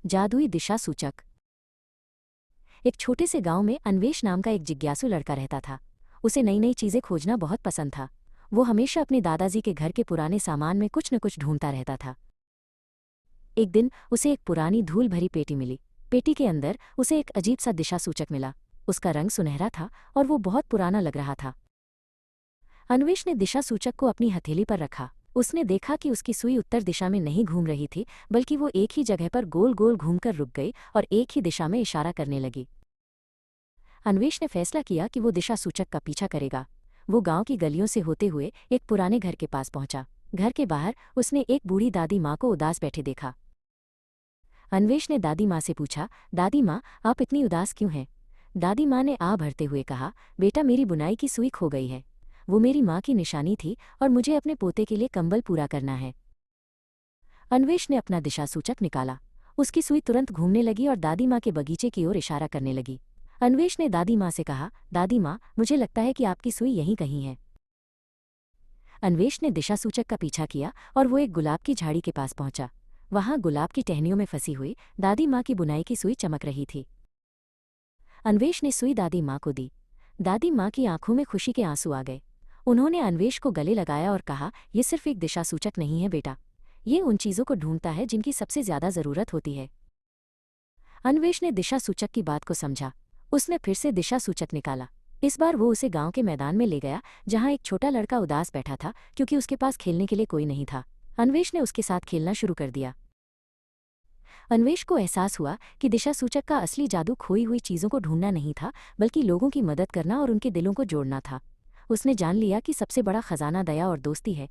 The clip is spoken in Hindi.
जादुई दिशा सूचक। एक छोटे से गांव में अन्वेष नाम का एक जिज्ञासु लड़का रहता था। उसे नई नई चीजें खोजना बहुत पसंद था। वो हमेशा अपने दादाजी के घर के पुराने सामान में कुछ न कुछ ढूंढता रहता था। एक दिन उसे एक पुरानी धूल भरी पेटी मिली। पेटी के अंदर उसे एक अजीब सा दिशा सूचक मिला। उसका रंग सुनहरा था और वो बहुत पुराना लग रहा था। अन्वेष ने दिशा सूचक को अपनी हथेली पर रखा। उसने देखा कि उसकी सुई उत्तर दिशा में नहीं घूम रही थी, बल्कि वो एक ही जगह पर गोल गोल घूमकर रुक गई और एक ही दिशा में इशारा करने लगी। अन्वेष ने फैसला किया कि वो दिशा सूचक का पीछा करेगा। वो गांव की गलियों से होते हुए एक पुराने घर के पास पहुंचा। घर के बाहर उसने एक बूढ़ी दादी माँ को उदास बैठे देखा। अन्वेष ने दादी माँ से पूछा, दादी माँ, आप इतनी उदास क्यों हैं? दादी माँ ने आ भरते हुए कहा, बेटा, मेरी बुनाई की सुई खो गई है। वो मेरी माँ की निशानी थी और मुझे अपने पोते के लिए कंबल पूरा करना है। अन्वेष ने अपना दिशा सूचक निकाला। उसकी सुई तुरंत घूमने लगी और दादी माँ के बगीचे की ओर इशारा करने लगी। अन्वेष ने दादी माँ से कहा, दादी माँ, मुझे लगता है कि आपकी सुई यहीं कहीं है। अन्वेष ने दिशा सूचक का पीछा किया और वो एक गुलाब की झाड़ी के पास पहुंचा। वहां गुलाब की टहनियों में फंसी हुई दादी माँ की बुनाई की सुई चमक रही थी। अन्वेष ने सुई दादी माँ को दी। दादी माँ की आंखों में खुशी के आंसू आ गए। उन्होंने अन्वेष को गले लगाया और कहा, यह सिर्फ एक दिशा सूचक नहीं है बेटा, ये उन चीज़ों को ढूंढता है जिनकी सबसे ज्यादा जरूरत होती है। अन्वेष ने दिशा सूचक की बात को समझा। उसने फिर से दिशा सूचक निकाला। इस बार वो उसे गांव के मैदान में ले गया, जहां एक छोटा लड़का उदास बैठा था क्योंकि उसके पास खेलने के लिए कोई नहीं था। अन्वेष ने उसके साथ खेलना शुरू कर दिया। अन्वेष को एहसास हुआ कि दिशा सूचक का असली जादू खोई हुई चीज़ों को ढूंढना नहीं था, बल्कि लोगों की मदद करना और उनके दिलों को जोड़ना था। उसने जान लिया कि सबसे बड़ा खजाना दया और दोस्ती है।